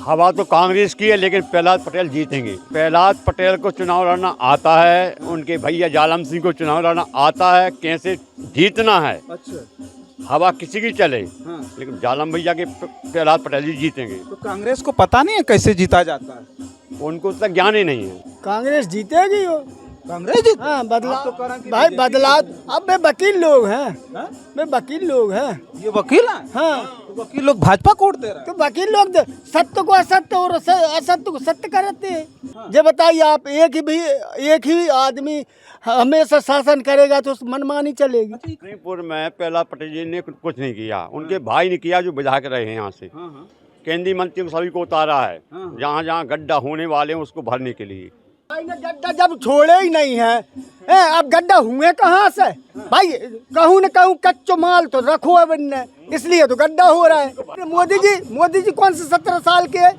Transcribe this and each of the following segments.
हवा तो कांग्रेस की है, लेकिन प्रहलाद पटेल जीतेंगे। प्रहलाद पटेल को चुनाव लड़ना आता है, उनके भैया जालम सिंह को चुनाव लड़ना आता है, कैसे जीतना है। अच्छा। हवा किसी की चले, हाँ। लेकिन जालम भैया के प्रहलाद पटेल जी जीतेंगे। तो कांग्रेस को पता नहीं है कैसे जीता जाता है? उनको तक ज्ञान ही नहीं है। कांग्रेस जीतेगी वो। कांग्रेस जीत हाँ बदलाव तो करा कि भाई BJP बदलाव। अब वे वकील लोग हैं, हाँ? वे वकील लोग हैं। ये वकील है? हाँ तो वकील लोग भाजपा को वोट दे रहे हैं। तो वकील लोग सत्य को असत्य और असत्य को सत्य करते हैं। ये बताइए आप, एक ही आदमी हमेशा शासन करेगा तो मनमानी चलेगी। लखीमपुर में प्रहलाद पटेल जी ने कुछ नहीं किया, उनके भाई ने किया जो विधायक रहे हैं यहाँ से। हाँ। केंद्रीय मंत्री को सभी को उतारा है, हाँ। जहाँ जहाँ गड्ढा होने वाले हैं उसको भरने के लिए। भाई ने गड्ढा जब छोड़े ही नहीं है, अब गड्ढा हुए कहाँ से? भाई कहूँ न कहूँ कच्चो माल तो रखो अब इनने, इसलिए तो गड्ढा हो रहा है। मोदी जी कौन से 17 साल के?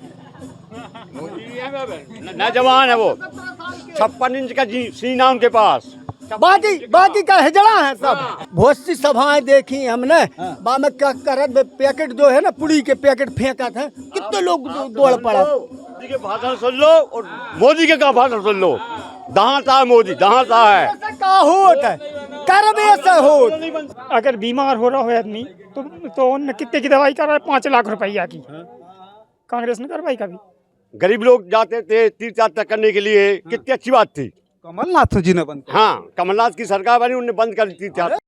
नौजवान है वो, 56 इंच का सीना उनके पास। बाकी का हिजड़ा है सब। बहुत सी सभाएं देखी हमने, बा में क्या करत पैकेट जो है ना, पुड़ी के पैकेट फेंका था, कितने लोग दौड़ पड़ा। मोदी के भाषण सुन लो और मोदी के का भाषण सुन लो, दहाता है मोदी, दहाता है। ऐसा का होत है, कर्म ऐसा होत। अगर बीमार हो रहा हो आदमी तो उन कितने की दवाई करा है? 5 लाख रुपया की कांग्रेस ने करवाई कभी? गरीब लोग जाते थे तीर्थ यात्रा करने के लिए, कितनी अच्छी बात थी। कमलनाथ जी ने बंद किया। हाँ, कमलनाथ की सरकार बनी, उन्होंने बंद कर दी तीर्थ यात्रा।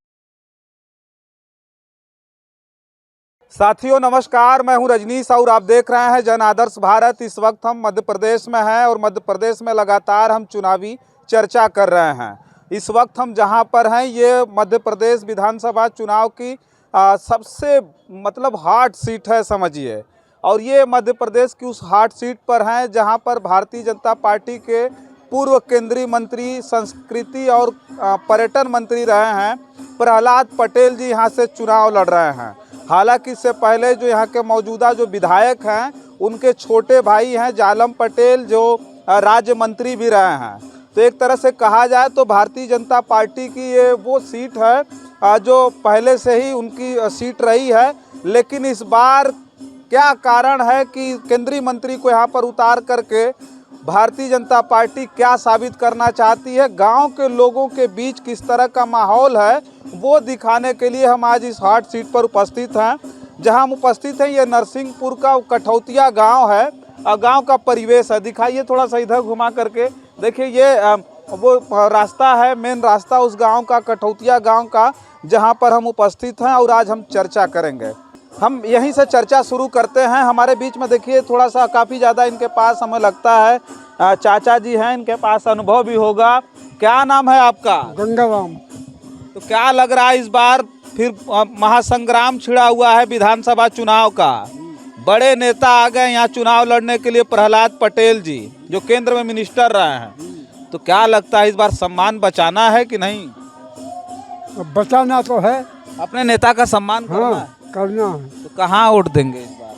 साथियों नमस्कार, मैं हूं रजनीश और आप देख रहे हैं जन आदर्श भारत। इस वक्त हम मध्य प्रदेश में हैं और मध्य प्रदेश में लगातार हम चुनावी चर्चा कर रहे हैं। इस वक्त हम जहां पर हैं ये मध्य प्रदेश विधानसभा चुनाव की सबसे हॉट सीट है समझिए। और ये मध्य प्रदेश की उस हॉट सीट पर हैं जहां पर भारतीय जनता पार्टी के पूर्व केंद्रीय मंत्री, संस्कृति और पर्यटन मंत्री रहे हैं प्रहलाद पटेल जी यहाँ से चुनाव लड़ रहे हैं। हालांकि इससे पहले जो यहाँ के मौजूदा जो विधायक हैं उनके छोटे भाई हैं जालम पटेल, जो राज्य मंत्री भी रहे हैं। तो एक तरह से कहा जाए तो भारतीय जनता पार्टी की ये वो सीट है जो पहले से ही उनकी सीट रही है। लेकिन इस बार क्या कारण है कि केंद्रीय मंत्री को यहाँ पर उतार करके भारतीय जनता पार्टी क्या साबित करना चाहती है, गांव के लोगों के बीच किस तरह का माहौल है, वो दिखाने के लिए हम आज इस हॉट सीट पर उपस्थित हैं। जहां हम उपस्थित हैं ये नरसिंहपुर का कठौतिया गांव है। गांव का परिवेश है, दिखाइए थोड़ा सा इधर घुमा करके। देखिए ये वो रास्ता है, मेन रास्ता उस गांव का, कठौतिया गांव का, जहां पर हम उपस्थित हैं और आज हम चर्चा करेंगे। हम यहीं से चर्चा शुरू करते हैं। हमारे बीच में देखिए थोड़ा सा काफ़ी ज़्यादा इनके पास हमें लगता है चाचा जी हैं, इनके पास अनुभव भी होगा। क्या नाम है आपका? गंगाराम। तो क्या लग रहा है इस बार फिर महासंग्राम छिड़ा हुआ है विधानसभा चुनाव का? बड़े नेता आ गए यहाँ चुनाव लड़ने के लिए, प्रहलाद पटेल जी जो केंद्र में मिनिस्टर रहे हैं। तो क्या लगता है इस बार सम्मान बचाना है कि नहीं? बचाना तो है, अपने नेता का सम्मान करना है। करना है। तो कहाँ वोट देंगे इस बार?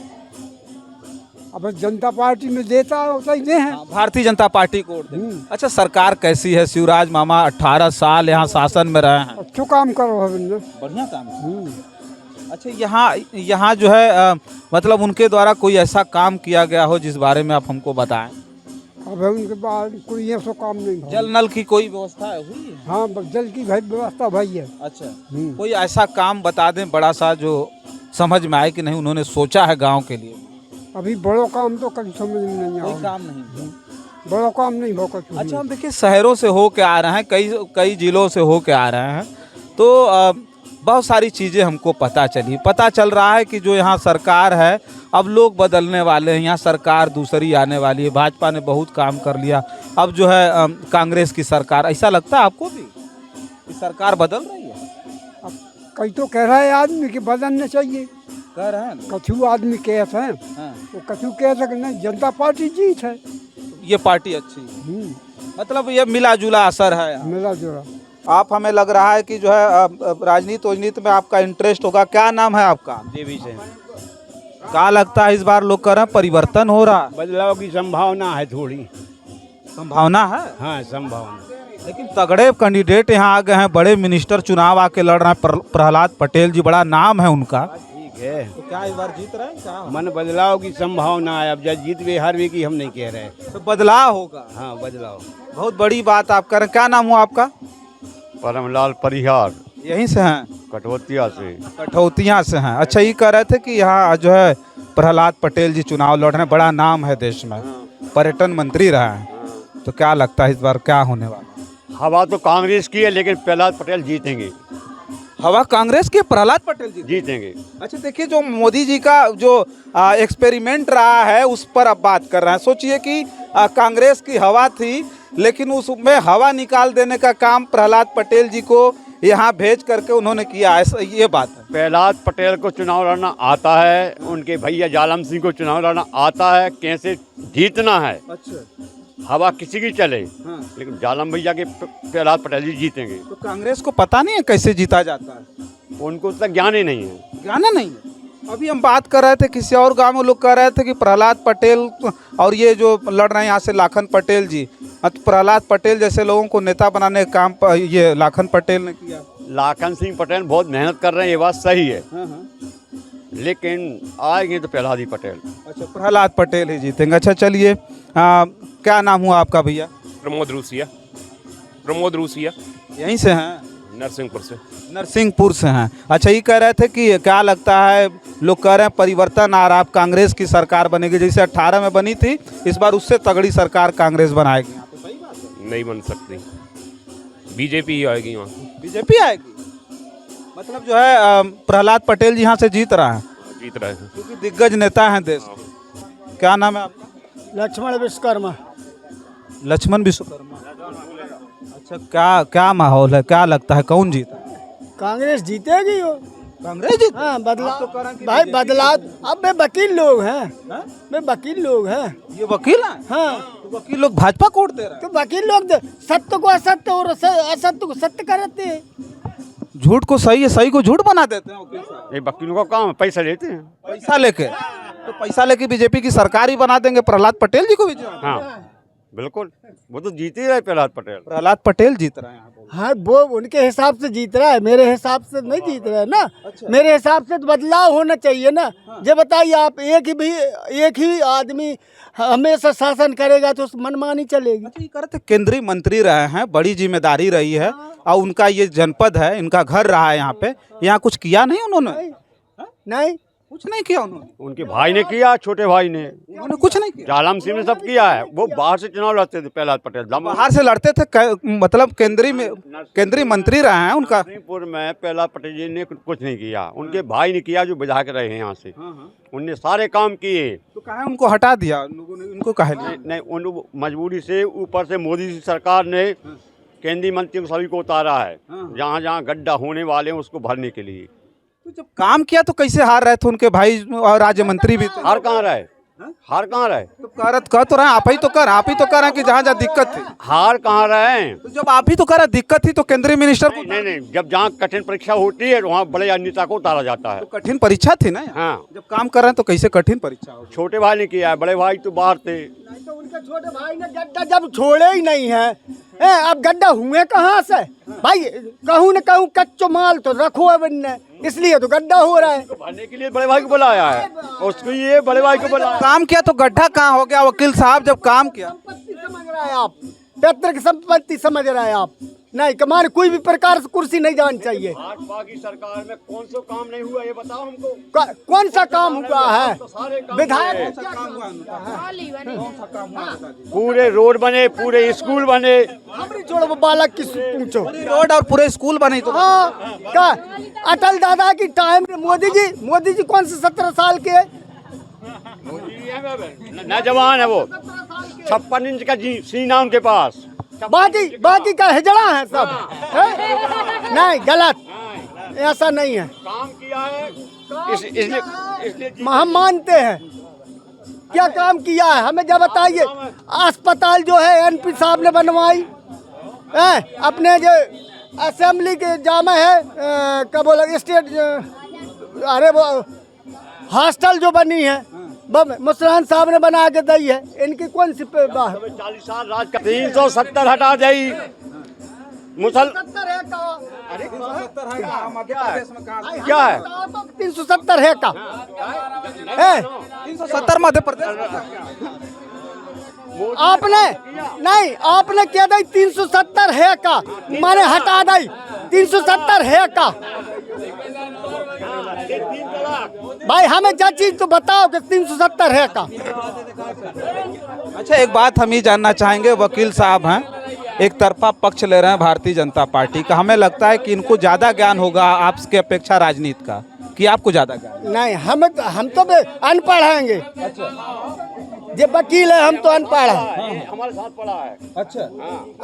अब जनता पार्टी में देता होता ही है। भारतीय जनता पार्टी को वोट देंगे। अच्छा, सरकार कैसी है? शिवराज मामा 18 साल यहाँ शासन में रहे हैं, अच्छा काम करो है, बढ़िया काम। अच्छा, यहाँ जो है उनके द्वारा कोई ऐसा काम किया गया हो जिस बारे में आप हमको बताएं। अब उनके बाद कोई ऐसा काम नहीं। जल नल की कोई व्यवस्था हुई है? हाँ, जल की भाई व्यवस्था भाई है। अच्छा, कोई ऐसा काम बता दें बड़ा सा जो समझ में आए कि नहीं उन्होंने सोचा है गांव के लिए। अभी बड़ो काम तो कभी समझ में नहीं कोई आया। काम नहीं, बड़ा काम नहीं हो कुछ। अच्छा, हम देखिए शहरों से हो के आ रहे हैं, कई जिलों से हो के आ रहे हैं, तो बहुत सारी चीज़ें हमको पता चल रहा है कि जो यहाँ सरकार है अब लोग बदलने वाले हैं, यहाँ सरकार दूसरी आने वाली है। भाजपा ने बहुत काम कर लिया, अब जो है कांग्रेस की सरकार। ऐसा लगता है आपको भी कि सरकार बदल रही है? अब कई तो कह रहा है आदमी कि बदलना चाहिए, कह रहे हैं ना? कछु आदमी कहते हैं, तो कछु कह सकते नहीं, जनता पार्टी जीत है। ये पार्टी अच्छी है, ये मिला जुला असर है, मिला जुला। आप हमें लग रहा है कि जो है राजनीति में आपका इंटरेस्ट होगा। क्या नाम है आपका? देवी से। क्या लगता है इस बार लोग कह रहे हैं परिवर्तन हो रहा? बदलाव की संभावना है, थोड़ी संभावना है। हाँ, संभावना। लेकिन तगड़े कैंडिडेट यहाँ आ गए हैं, बड़े मिनिस्टर चुनाव आके लड़ रहे हैं। प्रहलाद पटेल जी, बड़ा नाम है उनका। है। तो क्या इस बार जीत रहे हैं क्या? मन बदलाव की संभावना है। अब जब जीत वे हार वे की हम नहीं कह रहे। तो बदलाव होगा। हाँ बदलाव। बहुत बड़ी बात आप कर रहे हैं। क्या नाम हुआ आपका? परमलाल परिहार, यहीं से हैं? कटौतिया से। कठौतिया से हैं। अच्छा, ये कह रहे थे कि यहाँ जो है प्रहलाद पटेल जी चुनाव लड़ रहे हैं, बड़ा नाम है देश में, पर्यटन मंत्री रहे हैं, तो क्या लगता है इस बार क्या होने वाला? हवा तो कांग्रेस की है, लेकिन प्रहलाद पटेल जीतेंगे। हवा कांग्रेस के, प्रहलाद पटेल जी जीतेंगे। अच्छा, देखिए जो मोदी जी का जो एक्सपेरिमेंट रहा है उस पर अब बात कर रहे हैं। सोचिए कि कांग्रेस की हवा थी, लेकिन उसमें हवा निकाल देने का काम प्रहलाद पटेल जी को यहाँ भेज करके उन्होंने किया, ऐसा ये बात है। प्रहलाद पटेल को चुनाव लड़ना आता है, उनके भैया जालम सिंह को चुनाव लड़ना आता है, कैसे जीतना है। अच्छा, हवा किसी की चले, हाँ। लेकिन जालम भैया के प्रहलाद पटेल जी जीतेंगे। तो कांग्रेस को पता नहीं है कैसे जीता जाता है? उनको उतना ज्ञान ही नहीं है। ज्ञान नहीं है। अभी हम बात कर रहे थे, किसी और गांव में लोग कह रहे थे कि प्रहलाद पटेल और ये जो लड़ रहे हैं यहाँ से लाखन पटेल जी, प्रहलाद पटेल जैसे लोगों को नेता बनाने का काम ये लाखन पटेल ने किया। लाखन सिंह पटेल बहुत मेहनत कर रहे हैं, ये बात सही है, हाँ हाँ। लेकिन आएंगे तो प्रहलाद ही पटेल। अच्छा, प्रहलाद पटेल ही जीतेंगे। अच्छा चलिए, क्या नाम हुआ आपका भैया? प्रमोद रूसिया। प्रमोद रूसिया यहीं से हैं? नरसिंहपुर से। नरसिंहपुर से हैं। अच्छा, ये कह रहे थे कि क्या लगता है, लोग कह रहे हैं परिवर्तन आ रहा है, कांग्रेस की सरकार बनेगी, जैसे 18 में बनी थी, इस बार उससे तगड़ी सरकार कांग्रेस बनाएगी। यहाँ पे सही बात है? नहीं बन सकती, बीजेपी ही आएगी वहाँ। बीजेपी आएगी? मतलब जो है प्रहलाद पटेल जी यहाँ से जीत रहा है जीत रहे हैं। क्योंकि दिग्गज नेता हैं देश के। क्या नाम है आपका? लक्ष्मण विश्वकर्मा। लक्ष्मण विश्वकर्मा। अच्छा, क्या माहौल है, क्या लगता है कौन जीता? कांग्रेस जीतेगी वो। कांग्रेस जीत? हाँ, बदलाव तो कह रहे हैं कि भाई, BJP बदलाव। अब वे वकील लोग हैं, हाँ? वे वकील लोग हैं। ये वकील हैं? हाँ, तो वकील लोग भाजपा को वोट दे रहे हैं। तो वकील लोग सत्य को असत्य और असत्य को सत्य करते हैं। झूठ को सही है, सही को झूठ बना देते हैं वकील साहब। ये वकीलों का काम है, पैसा लेते हैं। पैसा लेके, तो पैसा लेके बीजेपी की सरकार ही बना देंगे, प्रहलाद पटेल जी को भी जिताएंगे। हाँ बिल्कुल, वो तो जीत ही रहे प्रहलाद पटेल। प्रहलाद पटेल जीत रहे हैं यहाँ पे। हाँ, वो उनके हिसाब से जीत रहा है, मेरे हिसाब से नहीं जीत रहा है ना। मेरे हिसाब से तो बदलाव होना चाहिए ना। जब बताइए आप, एक ही आदमी हमेशा शासन करेगा तो मनमानी चलेगी। अच्छा, ये कह रहे थे केंद्रीय मंत्री रहे हैं, बड़ी जिम्मेदारी रही है, और उनका ये जनपद है, इनका घर रहा है यहाँ पे, यहाँ कुछ किया नहीं उन्होंने? नहीं, कुछ नहीं किया उन्होंने? उनके भाई ने किया, छोटे भाई ने, उन्होंने कुछ नहीं किया। जालम सिंह ने सब किया है। वो बाहर से चुनाव लड़ते थे प्रहलाद पटेल, बाहर से लड़ते थे, मतलब केंद्रीय मंत्री रहे हैं उनका। नरसिंहपुर में प्रहलाद पटेल जी ने कुछ नहीं किया, उनके भाई ने किया जो विधायक रहे हैं यहाँ से। उनने सारे काम किए। तो कहा उनको हटा दिया लोगों ने, उनको कहा नहीं, उन मजबूरी से, ऊपर से मोदी सरकार ने केंद्रीय मंत्री को सभी को उतारा है, जहाँ जहाँ गड्ढा होने वाले हैं उसको भरने के लिए। तो जब काम किया तो कैसे हार रहे थे उनके भाई और राज्य मंत्री भी थे? हार कहाँ रहे? हार कहाँ रहे? तो कह तो रहे हैं, आप ही तो कर रहे हैं कि जहाँ जहाँ दिक्कत थी। हार कहाँ रहे? तो जब आप ही तो कह रहे दिक्कत थी तो केंद्रीय मिनिस्टर को। नहीं, जब जहाँ कठिन परीक्षा होती है वहाँ बड़े नेता को उतारा जाता है। तो कठिन परीक्षा थी ना। हाँ, जब काम कर रहे हैं तो कैसे कठिन परीक्षा होगी? छोटे भाई ने किया है, बड़े भाई तो बाहर थे। तो उनके छोटे भाई ने गड्ढा जब छोड़े ही नहीं है, अब गड्ढा हुए कहाँ से? भाई, कहूँ न कहूँ कच्चो माल तो रखो अब इनने, इसलिए तो गड्ढा हो रहा है। भरने के लिए बड़े भाई को बुलाया है, उसको ये बड़े भाई को बुलाया। काम किया तो गड्ढा कहाँ हो गया वकील साहब? जब काम किया, संपत्ति समझ रहे हैं आप, पैतृक संपत्ति समझ रहे हैं आप। नहीं, कमान कोई भी प्रकार से कुर्सी नहीं जानी चाहिए। भाजपा की सरकार में कौन सा काम नहीं हुआ ये बताओ हमको। कौन सा काम हुआ है? विधायक पूरे रोड बने, पूरे स्कूल बने। हमारी छोड़ो, वो बालक की पूछो। रोड और पूरे स्कूल बने तो। हाँ, क्या अटल दादा की टाइम में मोदी जी कौन से 17 साल के? नौजवान है वो, 56 इंच का सीना उनके पास। बाकी का हिजड़ा है सब है? नहीं, गलत, ऐसा नहीं है। काम किया है इसलिए हम मानते हैं क्या काम किया है, हमें जब बताइए। अस्पताल जो है एनपी साहब ने बनवाई है, अपने जो असेंबली के जामा है, क्या बोला, स्टेट, अरे वो हॉस्टल जो बनी है मुसरान साहब ने बना के दी है। इनकी कौन सी 40 साल राज का 370 हटा दी मुसल 370 है का। अरे 370 है कहाँ? मध्य प्रदेश में कहाँ? क्या है? 370 है का है 370 मध्य प्रदेश में। आपने नहीं, आपने क्या दी 370 है का, माने हटा दी 370 है का। भाई हमें जो चीज तो बताओ कि 370 है का। अच्छा, एक बात हम ये जानना चाहेंगे, वकील साहब हैं, एक तरफा पक्ष ले रहे हैं भारतीय जनता पार्टी का। हमें लगता है कि इनको ज्यादा ज्ञान होगा आपके अपेक्षा राजनीति का, कि आपको ज्यादा ज्ञान? नहीं, हम तो अनपढ़ हैंगे। जो वकील है हम तो अनपढ़ हैं। हमारे साथ पढ़ा है। अच्छा,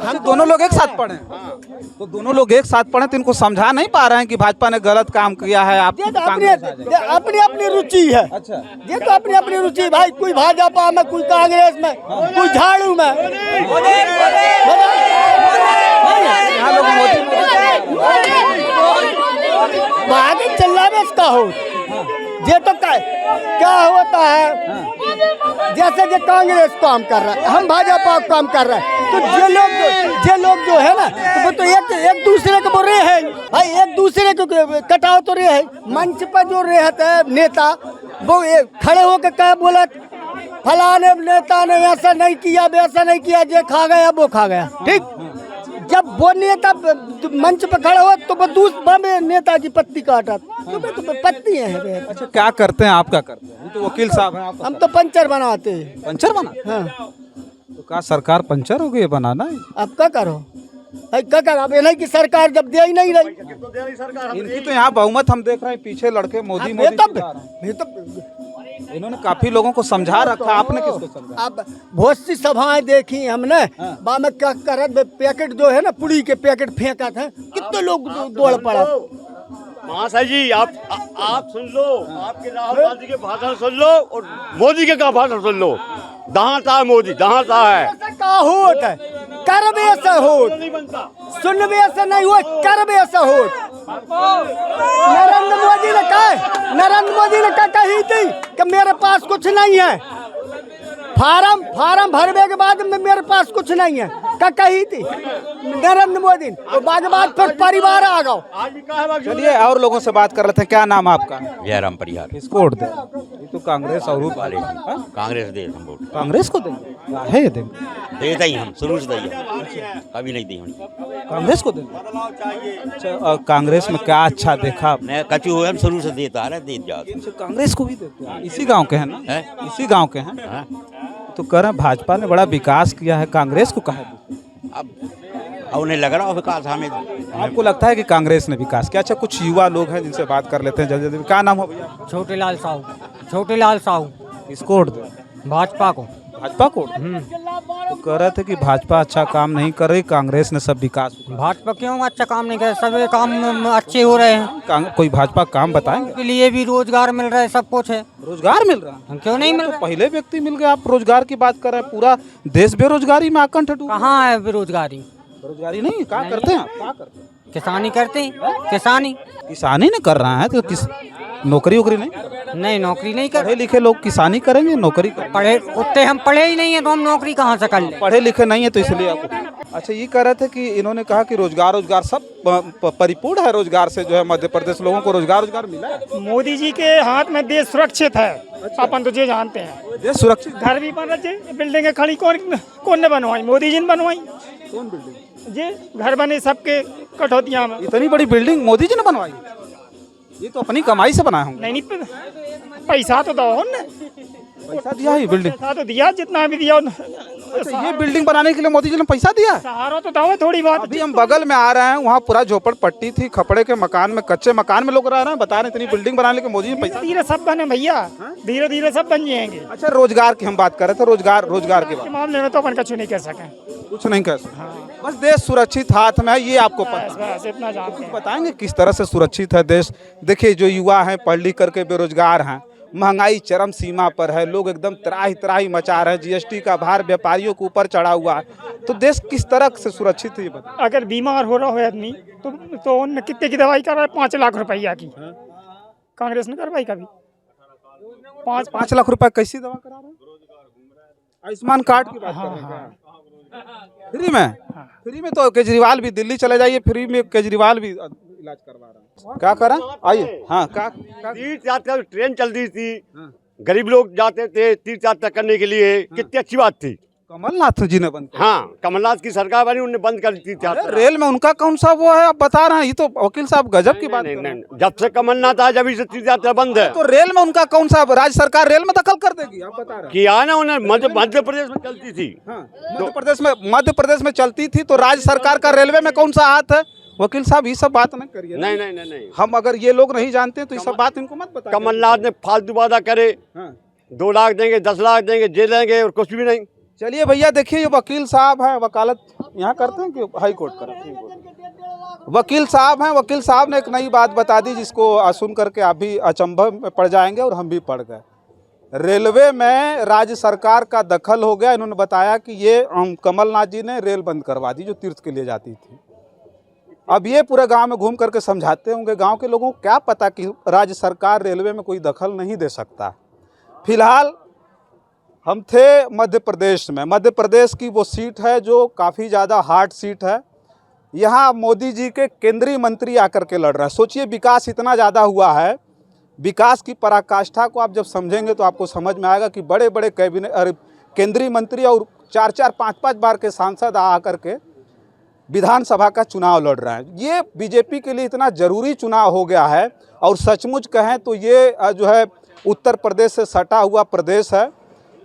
हम दोनों लोग एक साथ पढ़े हैं। तो दोनों लोग एक साथ पढ़े तो इनको समझा नहीं पा रहे हैं कि भाजपा ने गलत काम किया है, आप ये तो कांग्रेस आ जाए। अपनी अपनी रुचि है। अच्छा, ये तो अपनी अपनी रुचि भाई, कोई भाजपा में, कोई कांग्रेस में, कोई झाड़ू में। यहाँ लोग आगे चलना में इसका हो। ये तो क्या होता है, जैसे जो कांग्रेस काम कर रहा है, हम भाजपा काम कर रहे हैं, तो जे लोग जो है ना, तो वो तो एक दूसरे को बोल रहे हैं भाई, एक दूसरे को कटाव तो रहे है। मंच पर जो रहता है नेता, वो खड़े होकर क्या बोला, फलाने नेता ने ऐसा नहीं किया, वैसा नहीं किया, जो खा गया वो खा गया। ठीक, जब वो नेता मंच पे खड़ा हुआ तो वो दूसरे नेता की पत्ती काटा, तो पत्ती है। अच्छा, क्या करते हैं, आप क्या करते हैं? ये तो वकील साहब हैं, आप हम तो पंचर बनाते हैं। पंचर बनाते हैं? हाँ, तो क्या सरकार पंचर हो गई है बनाना है? अब क्या करो, क्या करो, अब ये नहीं कि सरकार जब दे ही नहीं रही। इनकी तो यहाँ बहुमत हम देख रहे हैं, पीछे लड़के मोदी मोदी चिल्ला रहे हैं। इन्होंने काफी लोगों को समझा रखा, आपने किसको समझा? अब बहुत सी सभाएं देखी हमने, बा में क्या करत पैकेट जो है ना, पुड़ी के पैकेट फेंका था, कितने लोग दौड़ पड़ा। महाशय जी, आप सुन लो, आपके राहुल गांधी के भाषण सुन लो और मोदी के का भाषण सुन लो। दहाता है मोदी, दहाता है। ऐसा का होत है, कर भी ऐसा होत, सुन भी ऐसा नहीं हो, कर भी ऐसा होत। नरेंद्र मोदी ने क्या कही थी कि मेरे पास कुछ नहीं है, फार्म भरने के बाद में मेरे पास कुछ नहीं है, क्या कही थी नरेंद्र मोदी। तो बाद फिर परिवार आ गए। चलिए और लोगों से बात कर लेते हैं। क्या नाम आपका? जयराम परिहार। किसको वोट दे? ये तो कांग्रेस और वाले कांग्रेस दे हम वोट। कांग्रेस को देंगे? है ये देंगे? देता ही हम शुरू से दिया, कभी नहीं दी हम। कांग्रेस को देंगे? अच्छा, और कांग्रेस में क्या अच्छा देखा आपने? मैं कचू हुए हम शुरू से देता है, देत जाते। अच्छा, कांग्रेस को भी देते हैं? इसी गांव के हैं ना? है? इसी गांव के हैं। हाँ? तो कह रहे हैं भाजपा ने बड़ा विकास किया है, कांग्रेस को कहा है? अब उन्हें लग रहा हो विकास हमें। आपको लगता है कि कांग्रेस ने विकास किया? अच्छा, कुछ युवा लोग हैं जिनसे बात कर लेते हैं जल्दी जल्दी। क्या नाम हो भैया? छोटेलाल साहू। छोटेलाल साहू। किसको वोट दे? भाजपा को। भाजपा को? तो कह रहे थे कि भाजपा अच्छा काम नहीं कर रही, कांग्रेस ने सब विकास। भाजपा क्यों अच्छा काम नहीं कर, सब काम अच्छे हो रहे हैं। कोई भाजपा काम बताएंगे? उनके लिए भी रोजगार मिल रहा है, सब कुछ है। रोजगार मिल रहा है? क्यों नहीं मिल तो रहा? पहले व्यक्ति मिल गया, आप रोजगार की बात कर रहे हैं। पूरा देश बेरोजगारी में आकंठ है। कहाँ है बेरोजगारी? बेरोजगारी नहीं, क्या करते हैं आप? क्या करते हैं? किसानी करते हैं, किसानी। किसानी नहीं कर रहा है तो किस नौकरी वोकरी नहीं? नहीं, नौकरी नहीं कर। पढ़े लिखे लोग किसानी करेंगे, नौकरी करेंगे? पढ़े उतने हम पढ़े ही नहीं है, तो हम नौकरी कहाँ से कर ले? पढ़े लिखे नहीं है तो इसलिए आपको। अच्छा, ये कह रहे थे कि इन्होंने कहा कि रोजगार सब परिपूर्ण है, रोजगार से जो है मध्य प्रदेश लोगों को रोजगार मिला है। मोदी जी के हाथ में देश सुरक्षित है। अपन तो ये जानते हैं, देश सुरक्षित। घर भी बन रहे, बिल्डिंगें खड़ी कौन ने बनवाई? मोदी जी ने बनवाई। कौन बिल्डिंग? ये घर बने सबके कटौतियाँ में। इतनी बड़ी बिल्डिंग मोदी जी ने बनवाई? ये तो अपनी कमाई से बनाए होंगे। नहीं, पैसा तो दो ने, पैसा दिया है बिल्डिंग? पैसा तो दिया, जितना भी दिया। अच्छा, ये बिल्डिंग बनाने के लिए मोदी जी ने पैसा दिया? सहारा तो दो थोड़ी बहुत। अभी हम बगल में आ रहे हैं, वहाँ पूरा झोपड़पट्टी थी, खपड़े के मकान में, कच्चे मकान में लोग रह रहे हैं, बता रहे हैं इतनी बिल्डिंग बनाने के मोदी जी ने पैसा। धीरे सब बने भैया, धीरे धीरे सब बन जाएंगे। अच्छा, रोजगार की हम बात कर रहे थे, रोजगार के के मामले में तो अपन कछु नहीं कर सके। कुछ नहीं कह सकते। बस देश सुरक्षित हाथ में है, ये आपको पता है। बस इतना जानते हैं। बताएंगे किस तरह से सुरक्षित है देश? देखिए, जो युवा हैं, पढ़ लिख करके बेरोजगार हैं, महंगाई चरम सीमा पर है, लोग एकदम त्राही मचा रहे हैं, जीएसटी का भार व्यापारियों के ऊपर चढ़ा हुआ है, तो देश किस तरह से सुरक्षित है ये बताइए। अगर बीमार हो रहा हो आदमी तो उन कितने की दवाई करा है? 5 लाख रुपया की। कांग्रेस ने करवाई कभी? 5 लाख रुपए कैसी दवा करा रहे हैं? आयुष्मान कार्ड की बात कर रहे हैं क्या? फ्री में तो केजरीवाल भी दिल्ली चले जाइए, फ्री में केजरीवाल भी इलाज करवा रहा है। क्या करें आइए। हाँ क्या तीर्थ यात्रा ट्रेन चल रही थी, गरीब लोग जाते थे तीर्थ यात्रा करने के लिए, कितनी अच्छी बात थी। कमलनाथ जी ने बंद हाँ, कमलनाथ की सरकार बनी, उन्होंने बंद कर दी तीर्थ किया। यात्रा। रेल में उनका कौन सा वो है, आप बता रहे हैं? ये तो वकील साहब गजब की बात नहीं, कर रहे हैं। नहीं, जब से कमलनाथ आया जब से तीर्थ यात्रा बंद है। तो रेल में उनका कौन सा, राज्य सरकार रेल में दखल कर देगी, आप बता रहे हैं? किया ना उन्हें, मध्य प्रदेश में चलती थी। हाँ, मध्य प्रदेश में चलती थी, तो राज्य सरकार का रेलवे में कौन सा हाथ है? वकील साहब ये सब बात नहीं करिए। नहीं नहीं नहीं नहीं, हम अगर ये लोग नहीं जानते तो ये सब बात इनको मत बताइए। कमलनाथ ने फालतू वादा करे, 2 लाख देंगे, 10 लाख देंगे, जेल देंगे और कुछ भी नहीं। चलिए भैया देखिए, ये वकील साहब हैं, वकालत यहाँ करते हैं कि हाई कोर्ट करते? वकील साहब हैं, वकील साहब ने एक नई बात बता दी जिसको सुन करके आप भी अचंभव में पड़ जाएंगे और हम भी पड़ गए। रेलवे में राज्य सरकार का दखल हो गया। इन्होंने बताया कि ये कमलनाथ जी ने रेल बंद करवा दी जो तीर्थ के लिए जाती थी। अब ये पूरे गांव में घूम करके समझाते होंगे, गांव के लोगों को क्या पता कि राज्य सरकार रेलवे में कोई दखल नहीं दे सकता। फिलहाल हम थे मध्य प्रदेश में। मध्य प्रदेश की वो सीट है जो काफ़ी ज़्यादा हार्ड सीट है। यहाँ मोदी जी के केंद्रीय मंत्री आकर के लड़ रहे हैं। सोचिए, विकास इतना ज़्यादा हुआ है, विकास की पराकाष्ठा को आप जब समझेंगे तो आपको समझ में आएगा कि बड़े बड़े कैबिनेट केंद्रीय मंत्री और 4-4, 5-5 बार के सांसद आकर के विधानसभा का चुनाव लड़ रहे हैं। ये बीजेपी के लिए इतना ज़रूरी चुनाव हो गया है। और सचमुच कहें तो ये जो है उत्तर प्रदेश से सटा हुआ प्रदेश है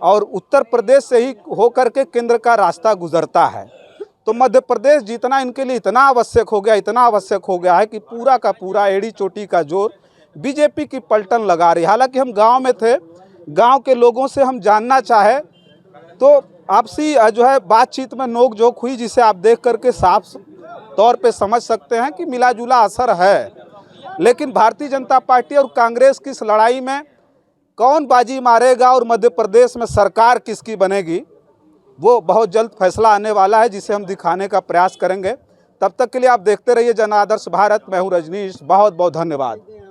और उत्तर प्रदेश से ही होकर के केंद्र का रास्ता गुजरता है। तो मध्य प्रदेश जीतना इनके लिए इतना आवश्यक हो गया, इतना आवश्यक हो गया है कि पूरा का पूरा एड़ी चोटी का जोर बीजेपी की पलटन लगा रही। हालांकि हम गांव में थे, गांव के लोगों से हम जानना चाहे तो आपसी जो है बातचीत में नोक झोंक हुई, जिसे आप देख करके साफ तौर पे समझ सकते हैं कि मिला जुला असर है। लेकिन भारतीय जनता पार्टी और कांग्रेस की इस लड़ाई में कौन बाजी मारेगा और मध्य प्रदेश में सरकार किसकी बनेगी, वो बहुत जल्द फैसला आने वाला है, जिसे हम दिखाने का प्रयास करेंगे। तब तक के लिए आप देखते रहिए जन आदर्श भारत। मैं हूँ रजनीश, बहुत बहुत धन्यवाद।